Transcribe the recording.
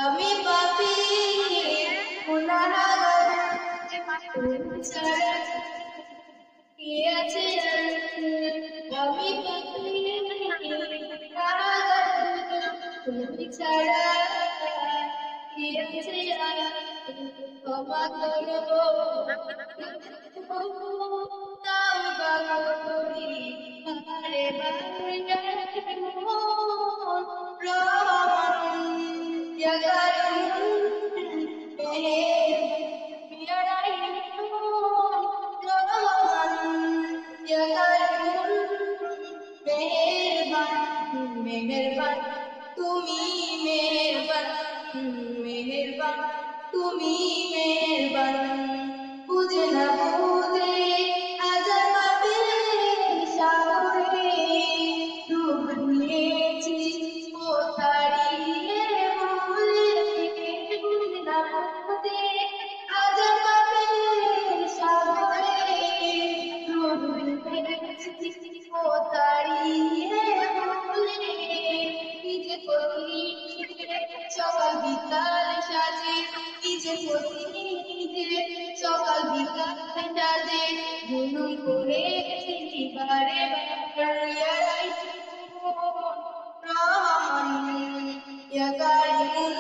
আমি পাপী গুনাহগার, তুমি ছাড়া কে আছে আর? আমি পাপী গুনাহগার, তুমি ছাড়া কে আছে আর? ক্ষমা করো, তাওবা করি, বারে বারে রহমান ইয়া কারীম ইয়া রাহিম রহমান ইয়া কারীম মেহেরবান মেহেরবান তুমি মেহেরবান মেহেরবান তুমি মেহেরবান বুঝে না বুঝে হাজার পাপের সাগরে ডুব দিয়েছি ও তাড়িয়ে ভুলে বুঝে না বুঝে হাজার পাপের সাগরে ডুব দিয়েছি ও তাড়িয়ে ভুলে কি যে করি সকাল বিকাল সাজে কি যে করি সকাল বিকাল সাজে গুনুন করেছি বারে বারে রহমান ইয়া কারীম